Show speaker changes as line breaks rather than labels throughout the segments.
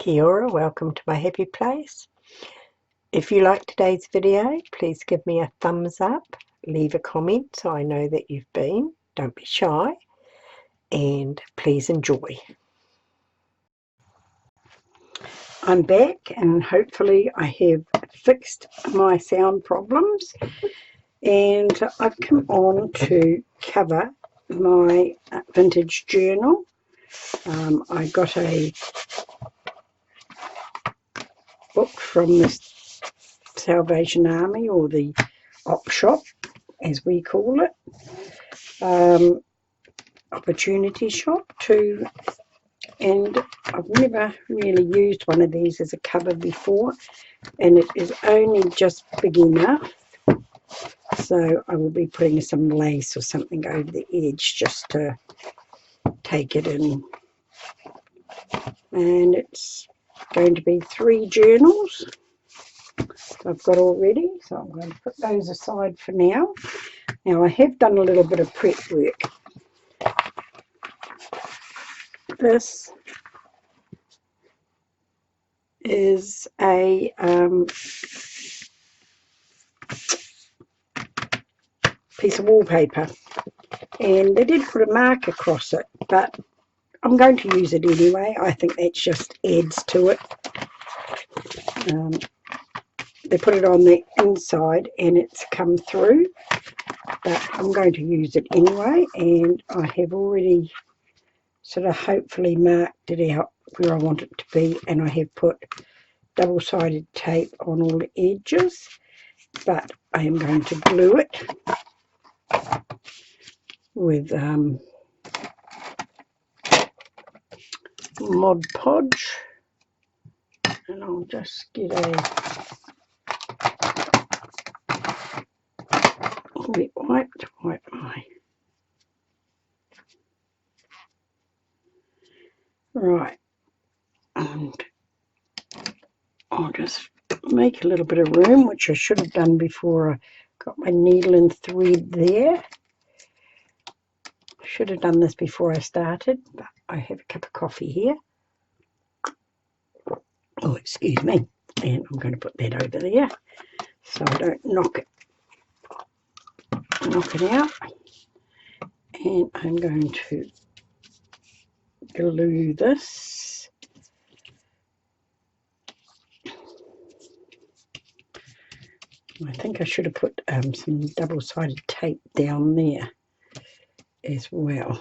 Kia ora, welcome to my happy place. If you like today's video, please give me a thumbs up, leave a comment so I know that you've been. Don't be shy, and please enjoy. I'm back and hopefully I have fixed my sound problems, and I've come on to cover my vintage journal. I got a book from the Salvation Army, or the op shop as we call it, opportunity shop too, and I've never really used one of these as a cover before, and it is only just big enough, so I will be putting some lace or something over the edge just to take it in. And it's going to be 3 journals I've got already, so I'm going to put those aside for now. Now I have done a little bit of prep work. This is a piece of wallpaper, and they did put a mark across it, but I'm going to use it anyway. I think that just adds to it. They put it on the inside and it's come through, but I'm going to use it anyway, and I have already sort of hopefully marked it out where I want it to be, and I have put double-sided tape on all the edges, but I am going to glue it with Mod Podge, and I'll just get a wet wipe to wipe my right, and I'll just make a little bit of room, which I should have done before I got my needle and thread there. Should have done this before I started, but I have a cup of coffee here. Oh, excuse me. And I'm going to put that over there so I don't knock it out. And I'm going to glue this. I think I should have put some double-sided tape down there as well.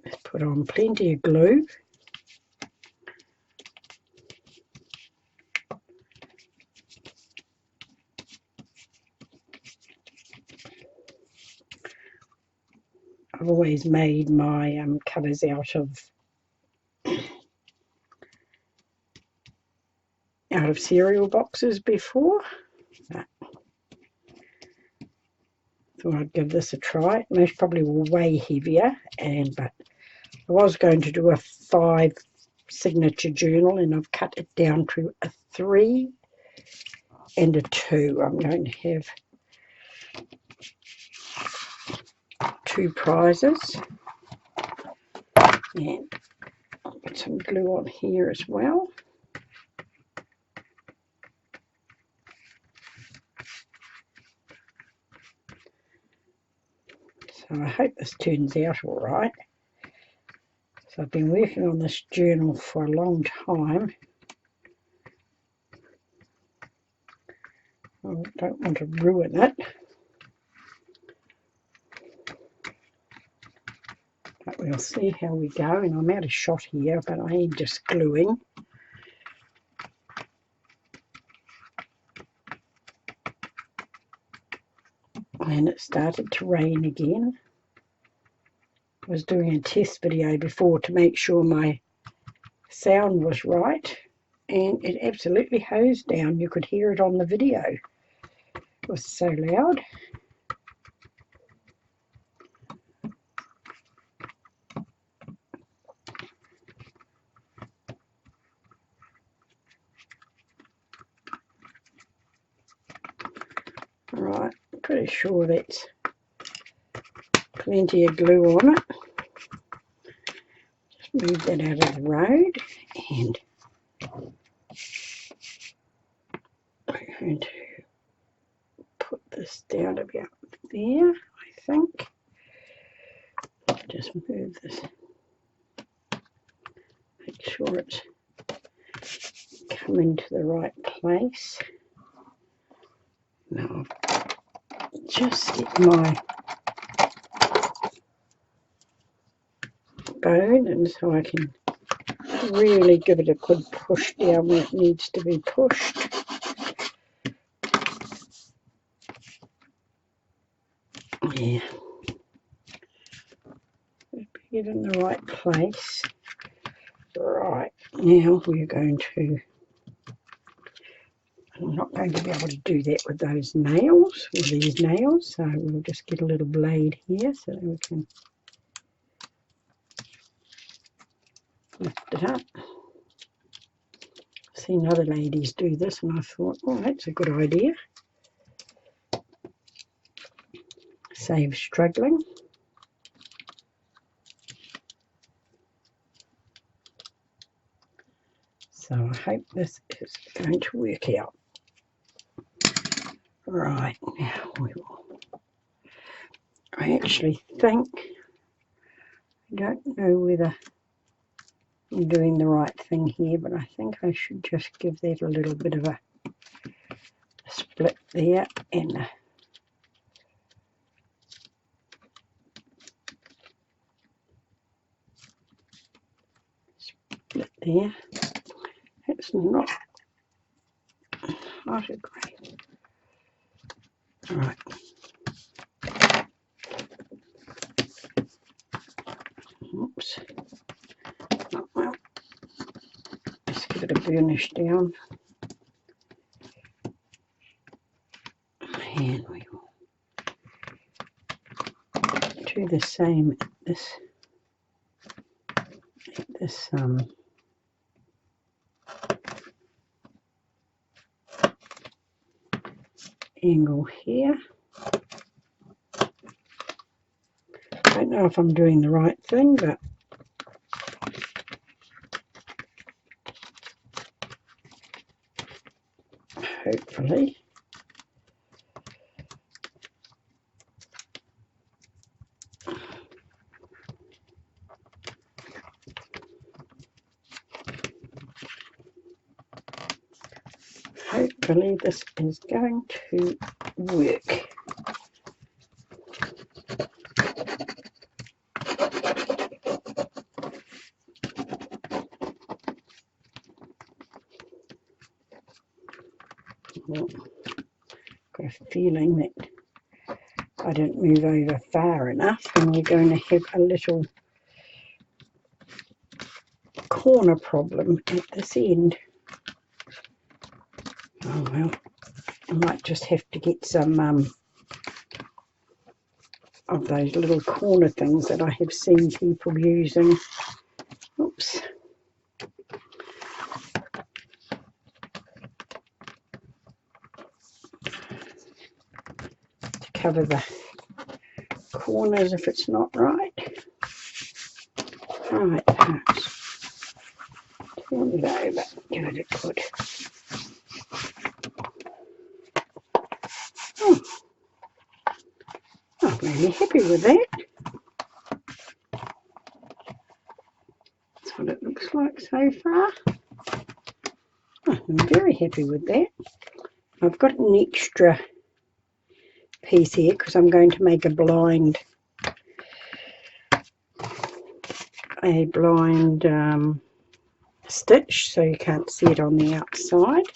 Let's put on plenty of glue. I've always made my covers out of cereal boxes before, but thought I'd give this a try. Most probably will weigh heavier, but I was going to do a 5 signature journal, and I've cut it down to a 3 and a 2. I'm going to have 2 prizes, and I'll put some glue on here as well. So I hope this turns out all right. So I've been working on this journal for a long time. I don't want to ruin it. But we'll see how we go, and I'm out of shot here, but I am just gluing. And it started to rain again. I was doing a test video before to make sure my sound was right, and it absolutely hosed down. You could hear it on the video. It was so loud. Right, pretty sure that's plenty of glue on it. move that out of the road, and I'm going to put this down about there, I think. Just move this, make sure it's coming to the right place. Now I'll just get my bone, and so I can really give it a good push down where it needs to be pushed. Yeah, get in the right place. Right, now we're going to, I'm not going to be able to do that with those nails, with these nails, so we'll just get a little blade here so that we can lift it up. I've seen other ladies do this and I thought, oh, that's a good idea. Saves struggling. So I hope this is going to work out. Right, now we will. I actually think, I don't know whether I'm doing the right thing here, but I think I should just give that a little bit of a split there and a split there. It's not a great. Right. Oops. Oh, well, let's give it a burnish down. And we will do the same at this angle here. I don't know if I'm doing the right thing, but hopefully. Hopefully this is going to work. Well, got a feeling that I didn't move over far enough and we're going to have a little corner problem at this end. Oh well, I might just have to get some of those little corner things that I have seen people using. Oops. To cover the corners if it's not right. Right, perhaps turn it over, give it a good. Oh, I'm really happy with that. That's what it looks like so far. Oh, I'm very happy with that. I've got an extra piece here because I'm going to make a blind stitch, so you can't see it on the outside.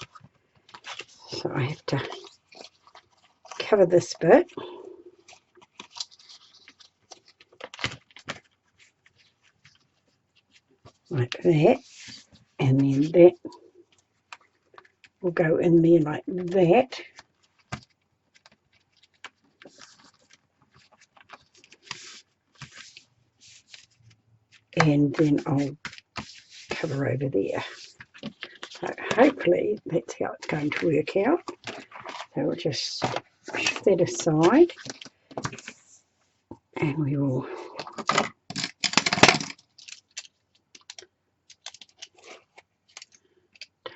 So I have to cover this bit. Like that, and then that will go in there like that. And then I'll cover over there. So hopefully that's how it's going to work out. So we'll just push that aside and we will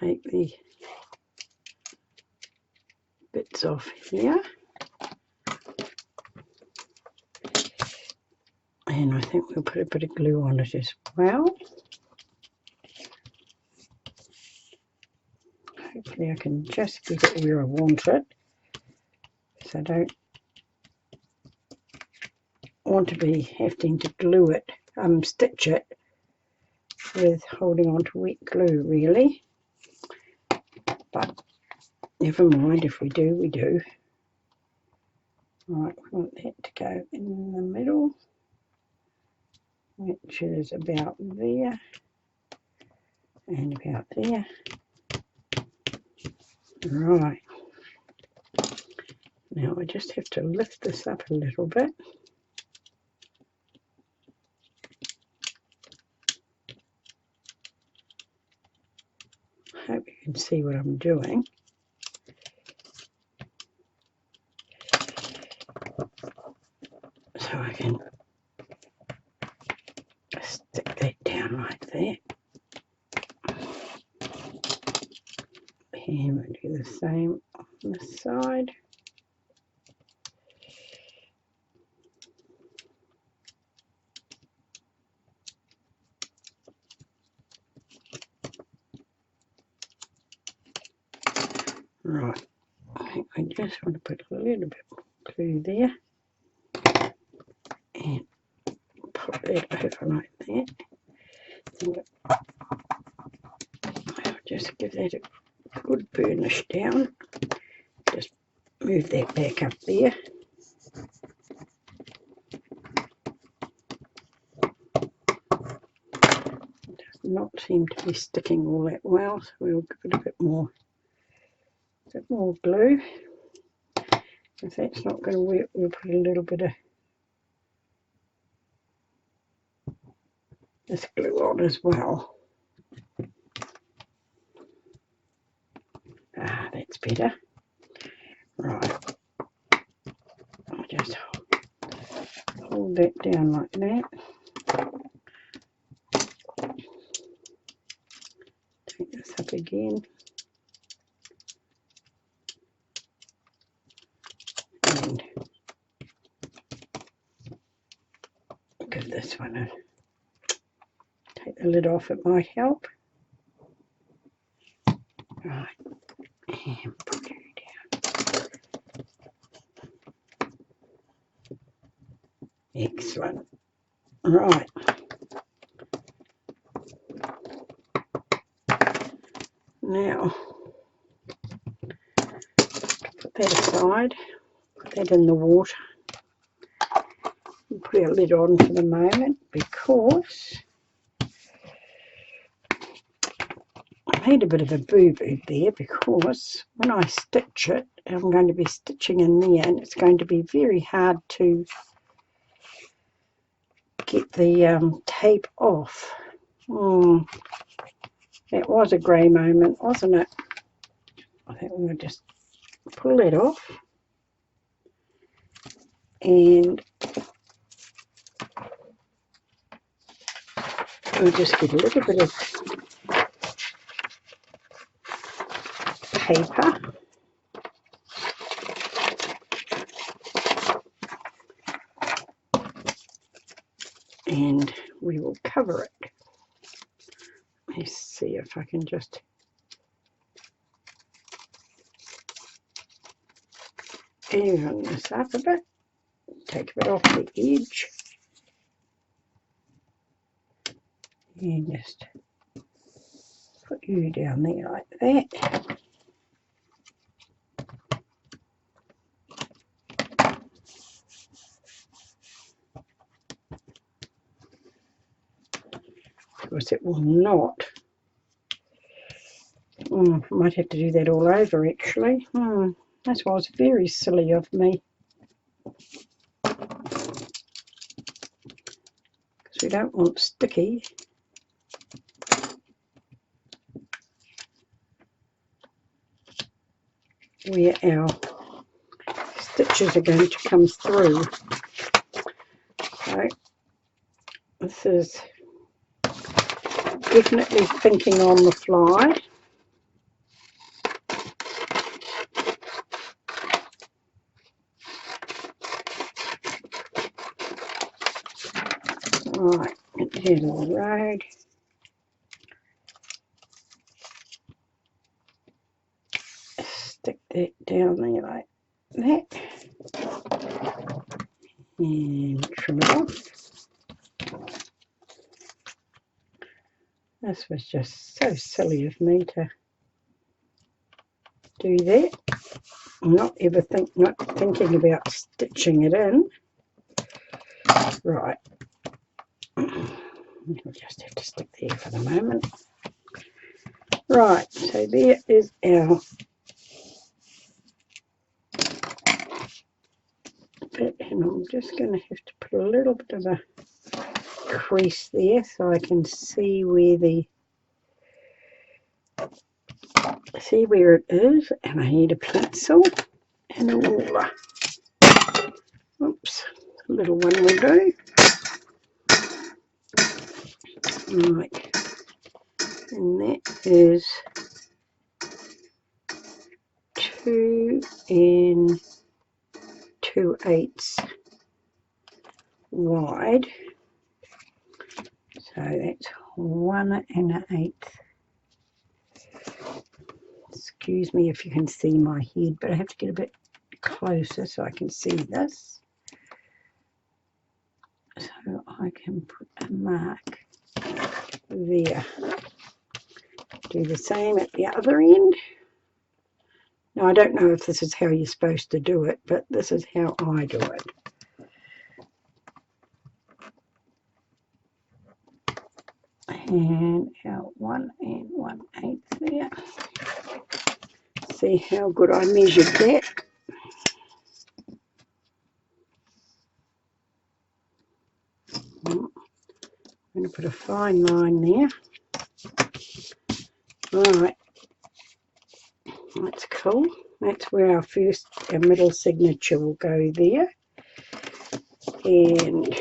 take the bits off here, and I think we'll put a bit of glue on it as well. Hopefully I can just get it where I want it, so I don't want to be having to glue it, stitch it with holding on to wet glue really, but never mind, if we do, we do. Right, we want that to go in the middle, which is about there and about there. Right, now I just have to lift this up a little bit. Hope you can see what I'm doing. So I can stick that down like that. And we'll do the same on this side. Right, I think I just want to put a little bit more glue there and pop that over like that. I'll just give that a good burnish down. Just move that back up there. It does not seem to be sticking all that well, so we'll give it a bit more glue. If that's not going to work, we'll put a little bit of this glue on as well. Ah, that's better. Right, I'll just hold that down like that. Take this up again. And give this one a take the lid off, it might help. Right, and put you down. Excellent. Right. Now, put that aside, put that in the water, and put our lid on for the moment, because I made a bit of a boo-boo there, because when I stitch it, I'm going to be stitching in there, and it's going to be very hard to get the tape off. That was a grey moment, wasn't it? I think we'll just pull it off, and we'll just get a little bit of paper, and we will cover it. Let's see if I can just even this up a bit, take a bit off the edge, and just put you down there like that. Of course it will not. Might have to do that all over actually. That was very silly of me. Because we don't want sticky. Where our stitches are going to come through. So this is definitely thinking on the fly. Right, at the end of the road. Stick that down there like that. And trim it off. This was just so silly of me to do that. Not thinking about stitching it in. Right. We'll just have to stick there for the moment. Right, so there is our bit, and I'm just going to have to put a little bit of a crease there so I can see where it is, and I need a pencil and a ruler. Oops, a little one will do. Right, and that is 2 2/8 wide, so that's 1 1/8. Excuse me if you can see my head, but I have to get a bit closer so I can see this, so I can put a mark there. Do the same at the other end. Now, I don't know if this is how you're supposed to do it, but this is how I do it. And our 1 1/8 there. See how good I measured that. I'm going to put a fine line there. Alright, that's cool. That's where our middle signature will go there. And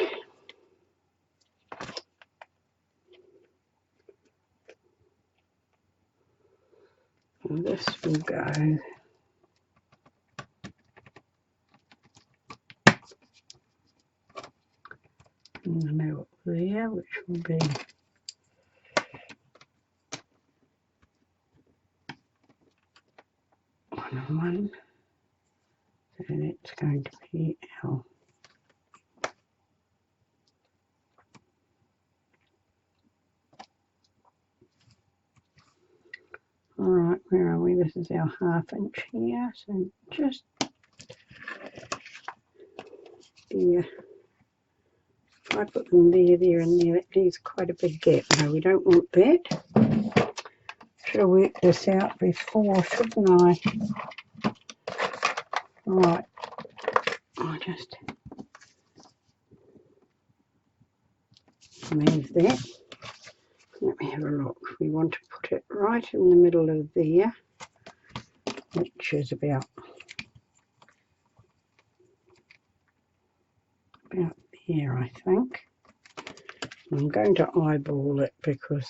this will go in the middle there, which will be one. So that's going to be our alright, where are we? This is our 1/2 inch here, so just there. If I put them there, and there, that leaves quite a big gap. No, we don't want that. Should have worked this out before, shouldn't I? Right, I'll just move that. Let me have a look. We want to put it right in the middle of there, which is about there, I think. I'm going to eyeball it because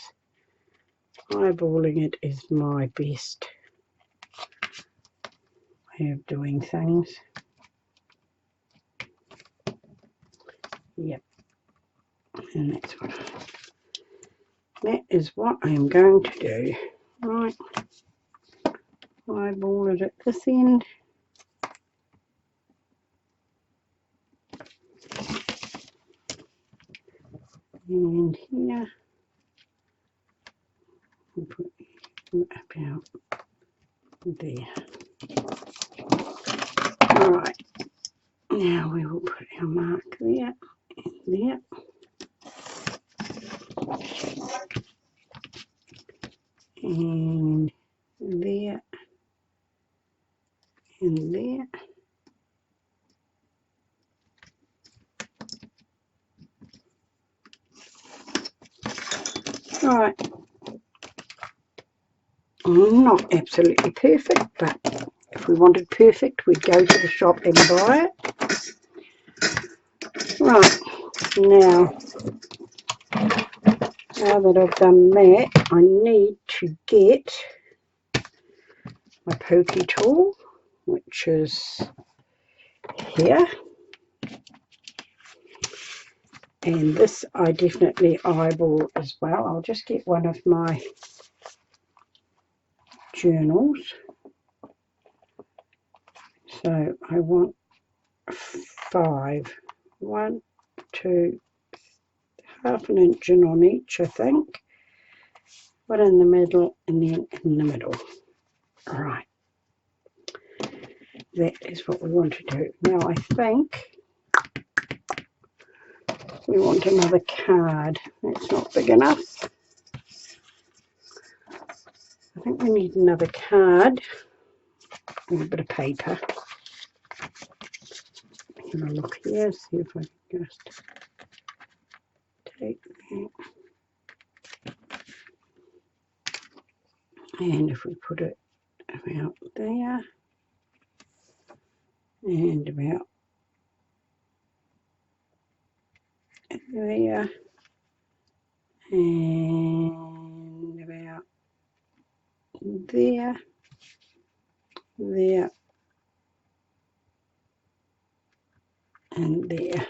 eyeballing it is my best way of doing things. Yep, and that is what I am going to do. Right, eyeball it at this end. And here, we'll put about there. Alright, now we will put our mark there and there. And there and there. Right, not absolutely perfect, but if we wanted perfect, we'd go to the shop and buy it. Right, now that I've done that, I need to get my pokey tool, which is here. And this I definitely eyeball as well. I'll just get one of my journals. So I want 5. 1, 2, half an inch in on each, I think. One in the middle and then in the middle. Right. That is what we want to do. Now I think we want another card. That's not big enough. I think we need another card and a bit of paper. Have a look here, see if I can just take that. And if we put it about there and about there and about there, there and there.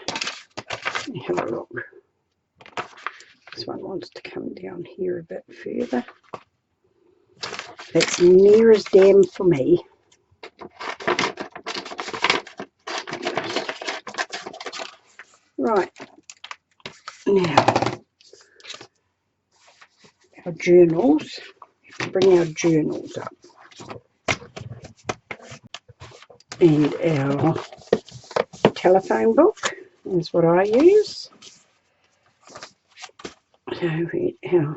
Have a look. This one wants to come down here a bit further. That's near as damn for me. Right, now our journals. Bring our journals up. And our telephone book is what I use. So our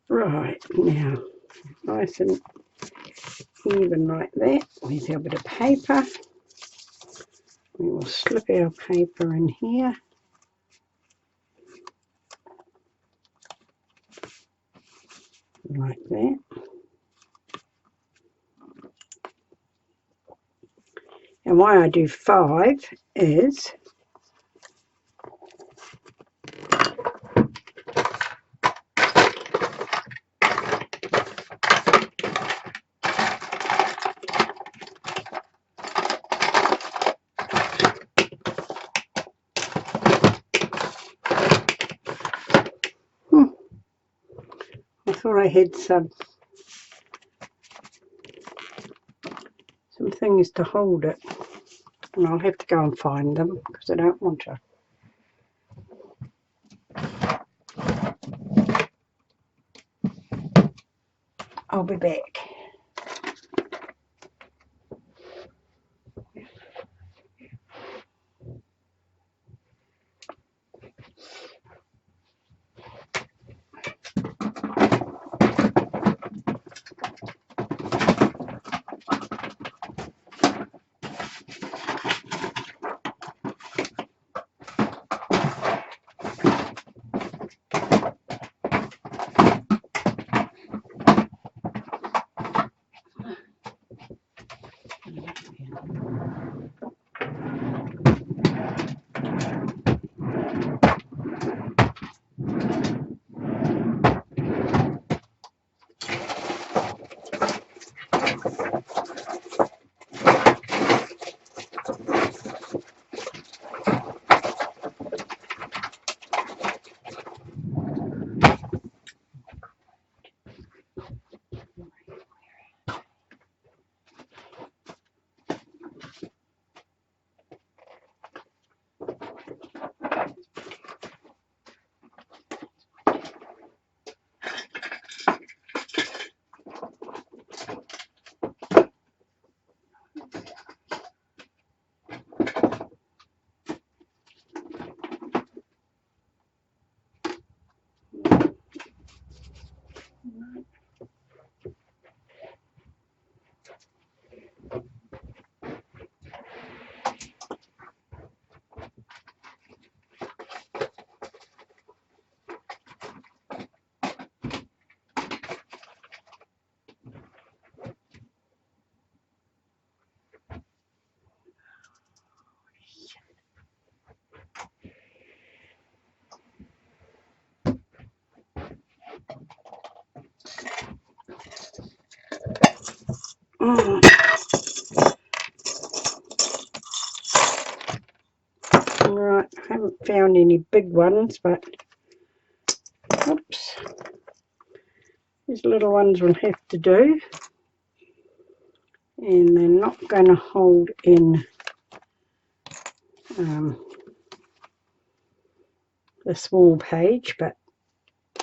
right, now nice and even like that with our bit of paper. We will slip our paper in here. Like that. And why I do 5 is I thought I had some things to hold it, and I'll have to go and find them because I don't want to. I'll be back. Right, I haven't found any big ones, but oops, these little ones will have to do, and they're not going to hold in the small page, but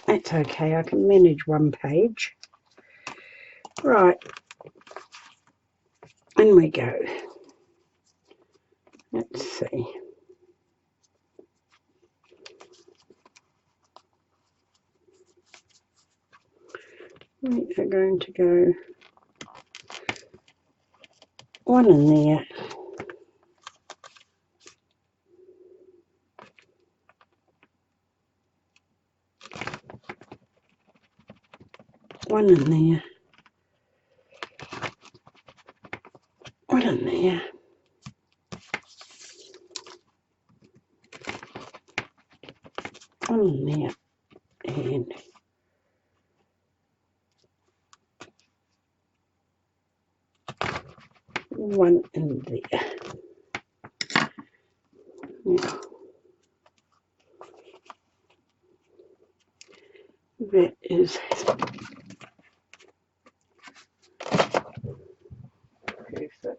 that's okay, I can manage one page. Right, in we go. Let's see. We are going to go one in there, one in there, one in there, one in there, and one in there. Now, that is perfect.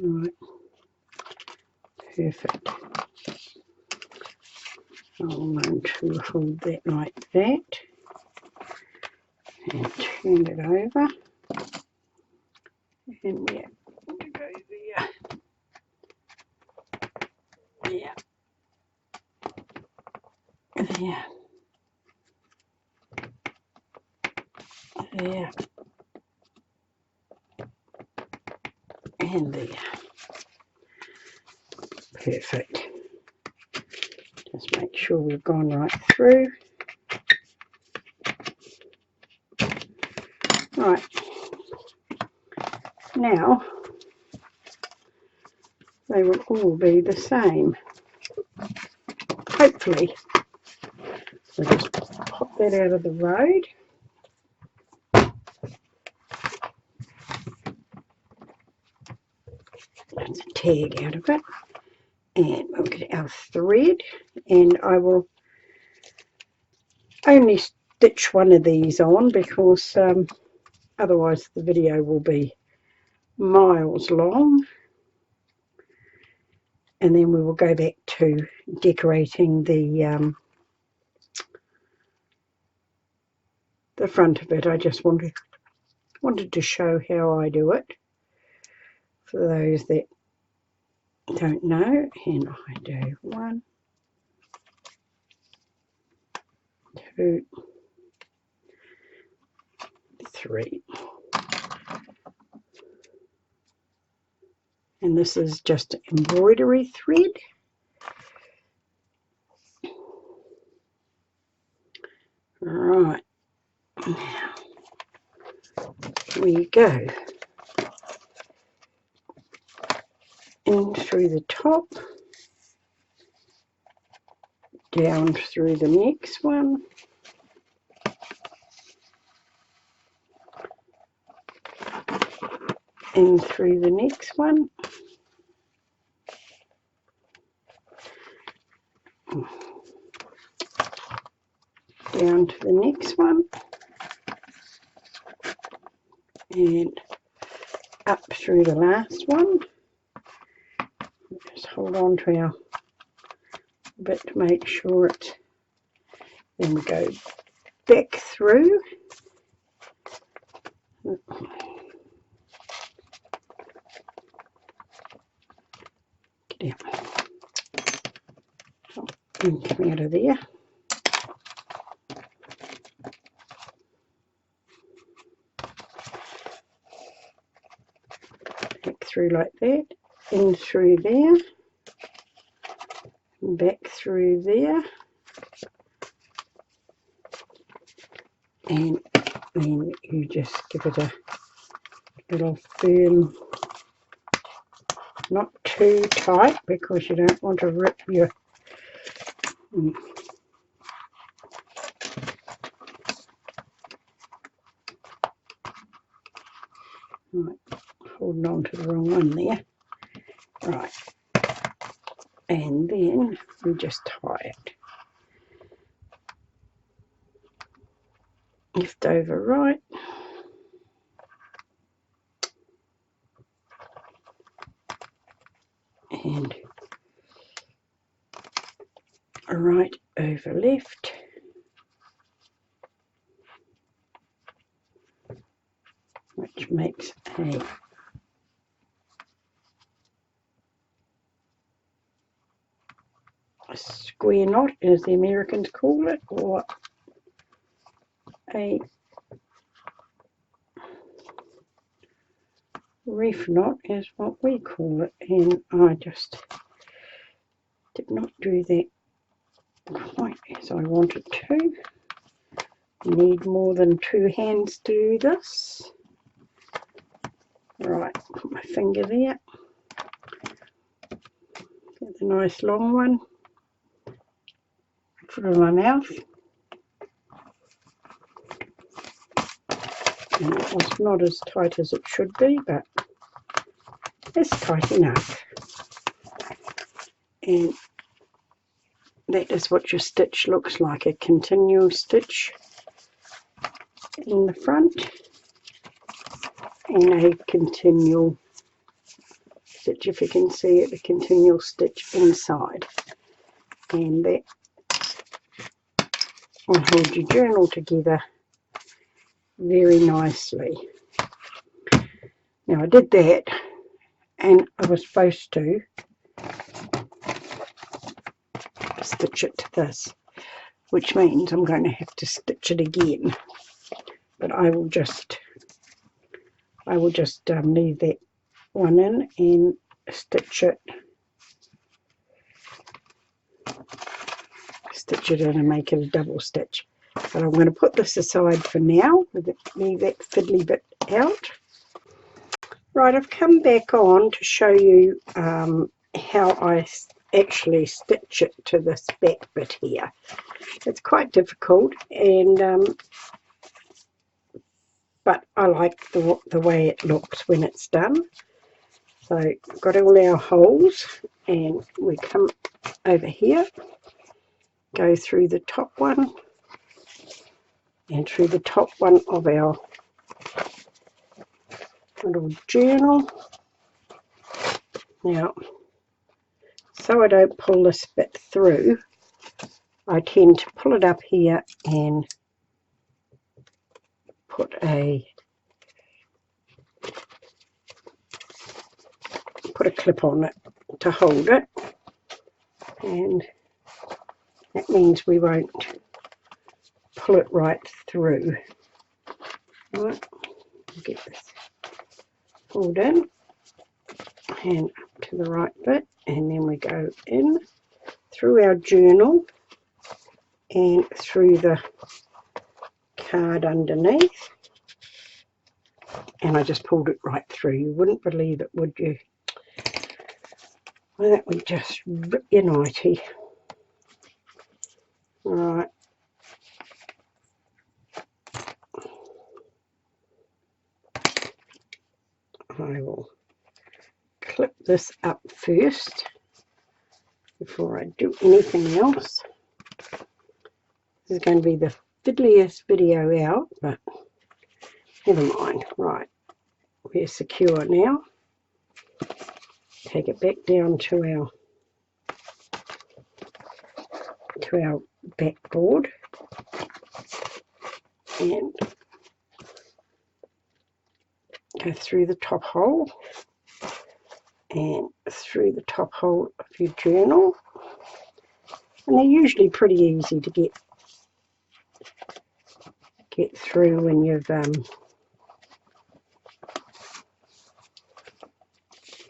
Right, perfect. I'm going to hold that like that and turn it over, and we're going to go there, there, there, there, and there. Perfect. Just make sure we've gone right through. Right, now they will all be the same, hopefully. So just pop that out of the road. That's a tag out of it. And we'll get our thread, and I will only stitch one of these on because otherwise the video will be miles long, and then we will go back to decorating the front of it. I just wanted to show how I do it for those that don't know, and I do 1, 2, 3, and this is just embroidery thread. Right, now we go in through the top, down through the next one, in through the next one, down to the next one, and up through the last one. Just hold on to our bit to make sure it, then we go back through. Get out. And come out of there. through like that, in through there, back through there, and then you just give it a little firm, not too tight because you don't want to rip your right, holding on to the wrong one there. Right, and then we just tie it. Left over right, and right over left, which makes a square knot, as the Americans call it, or a reef knot is what we call it, and I just did not do that quite as I wanted to. Need more than 2 hands to do this. Right, put my finger there, get the nice long one, put it in my mouth, and it was not as tight as it should be, but it's tight enough. And that is what your stitch looks like, a continual stitch in the front and a continual stitch, if you can see it, a continual stitch inside, and that will hold your journal together very nicely. Now I did that, and I was supposed to stitch it to this, which means I'm going to have to stitch it again, but I will just leave that one in and stitch it in and make it a double stitch. But I'm going to put this aside for now, leave that fiddly bit out. Right, I've come back on to show you how I actually stitch it to this back bit here. It's quite difficult, and but I like the way it looks when it's done. So we've got all our holes, and we come over here, go through the top one and through the top one of our little journal. Now, so I don't pull this bit through, I tend to pull it up here and put a clip on it to hold it, and that means we won't pull it right through. Right, get this pulled in and up to the right bit, and then we go in through our journal and through the card underneath, and I just pulled it right through. You wouldn't believe it, would you? Well, that would just rip your nightie. Right. I will clip this up first before I do anything else. This is going to be the fiddliest video out, but never mind. Right, we're secure now. Take it back down to our backboard, and go through the top hole and through the top hole of your journal, and they're usually pretty easy to get through when you've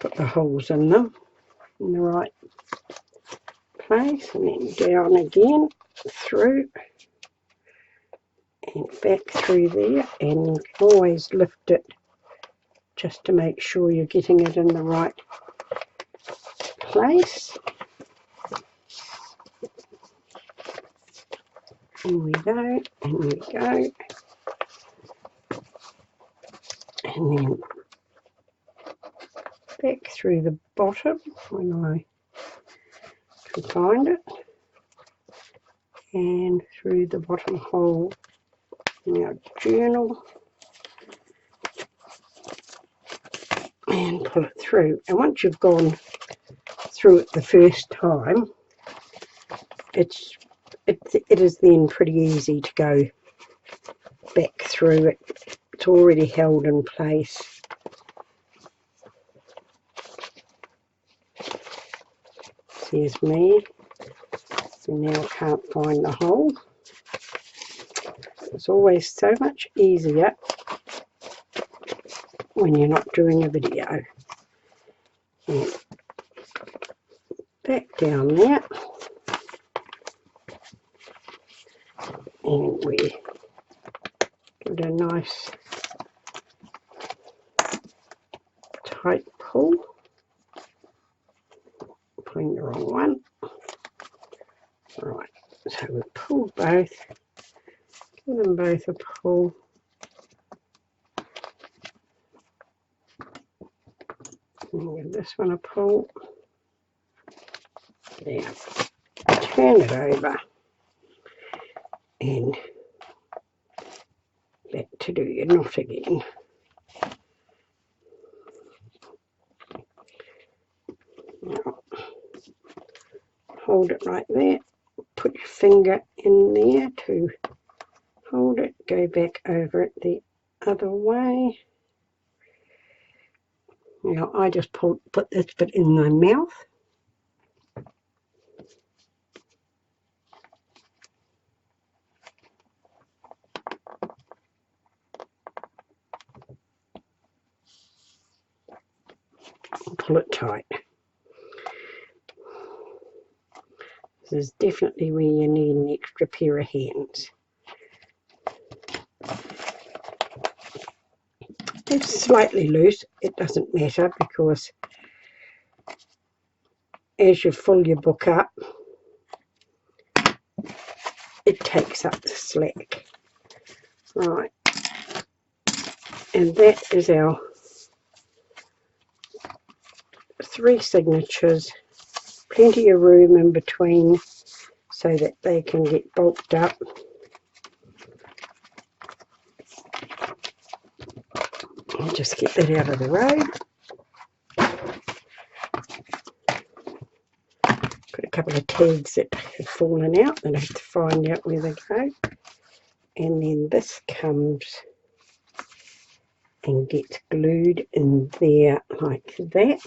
put the holes in them in the right place, and then down again, through and back through there, and you can always lift it just to make sure you're getting it in the right place. In we go, and we go, and then back through the bottom when I can find it, and through the bottom hole in our journal, and pull it through. And once you've gone through it the first time, it is then pretty easy to go back through it. It's already held in place. There's me. And now I can't find the hole. It's always so much easier when you're not doing a video. And back down there. And we give it a nice tight pull. Pulling the wrong one. Right, so we pull both, give them both a pull. And give this one a pull. There. Turn it over. And back to do your knot again. Now, hold it right there. Put your finger in there to hold it. Go back over it the other way. Now I just put this bit in my mouth. Pull it tight. This is definitely where you need an extra pair of hands. It's slightly loose, it doesn't matter, because as you fill your book up, it takes up the slack. Right, and that is our 3 signatures. Plenty of room in between so that they can get bulked up. I'll just get that out of the road. Got a couple of tags that have fallen out and I have to find out where they go. And then this comes and gets glued in there like that.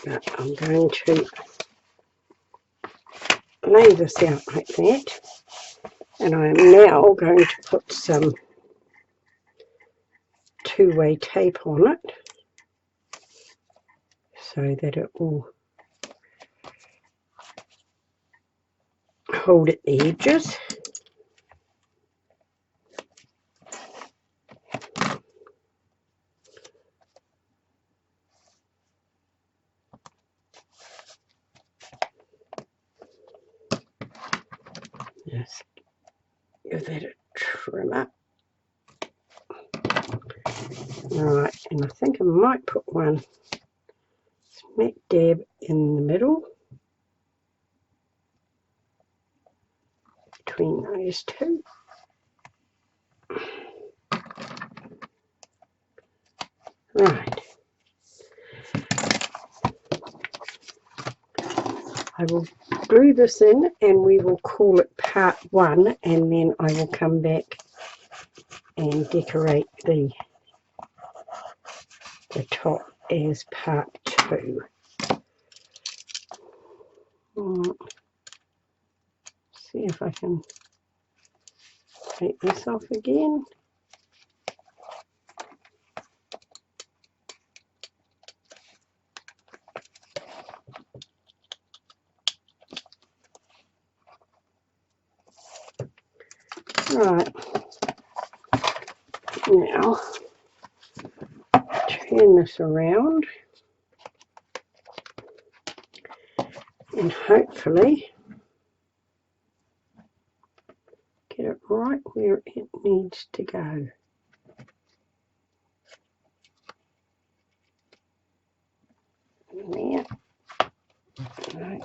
But I'm going to lay this out like that, and I am now going to put some 2-way tape on it so that it will hold at the edges. Just give that a trim up. Right, and I think I might put one smack dab in the middle between those two. Right. I will glue this in and we will call it part 1, and then I will come back and decorate the top as part 2. See if I can take this off again. Right, now turn this around and hopefully get it right where it needs to go. There. Right.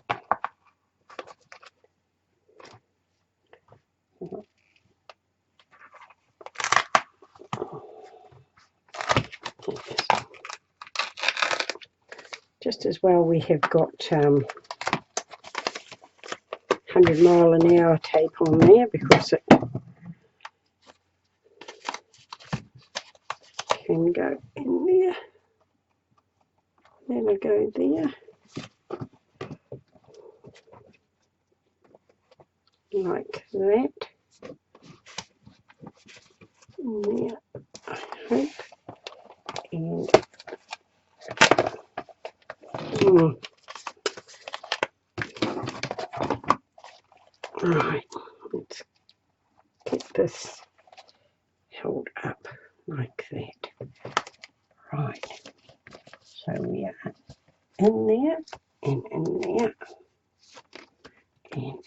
Just as well we have got 100-mile-an-hour tape on there, because it can go in there. That'll go there. Like that. There, I hope. And right, let's get this held up like that. Right, so we are in there and in there, and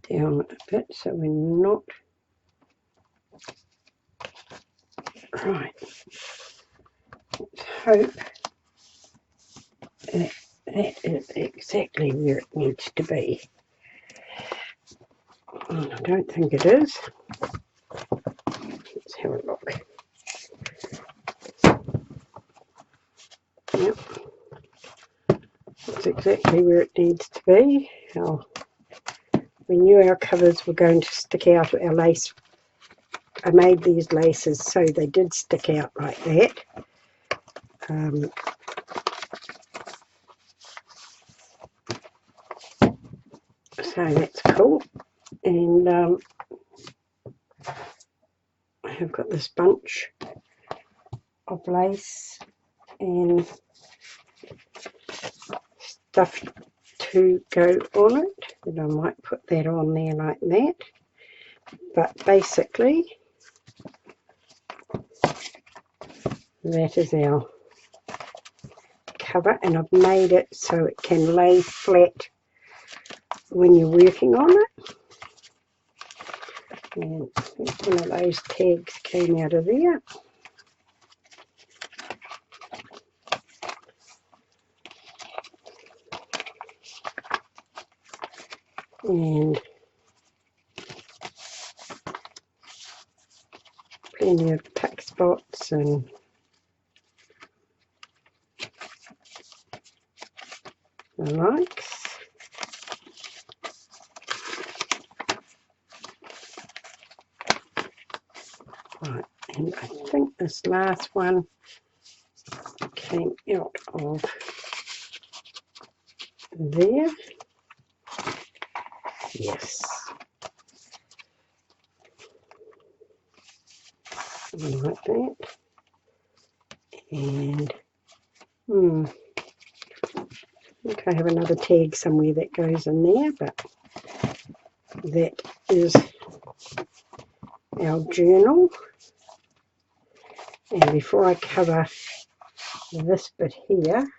down a bit so we're not right. Let's hope that that is exactly where it needs to be. And I don't think it is. Let's have a look. Yep, that's exactly where it needs to be. We knew our covers were going to stick out. Our lace, I made these laces so they did stick out like that. So that's cool. And I have got this bunch of lace and stuff to go on it, and I might put that on there like that. But basically that is our cover, and I've made it so it can lay flat when you're working on it. And one of those tags came out of there. And plenty of tuck spots and the likes. Right, and I think this last one came out of there. Yes. Like that. And I think I have another tag somewhere that goes in there, but that is our journal. And before I cover this bit here,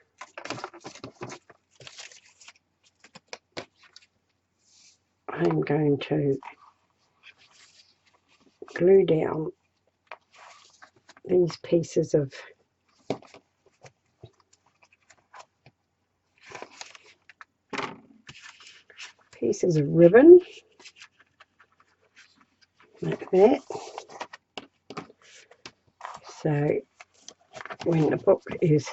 I'm going to glue down these pieces of ribbon like that. So when the book is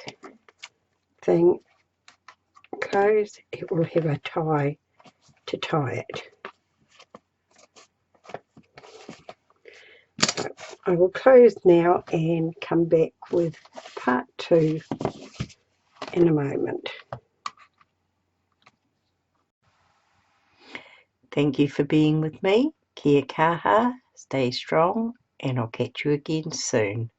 closed, it will have a tie to tie it. So I will close now and come back with part 2 in a moment.
Thank you for being with me. Kia kaha, stay strong, and I'll catch you again soon.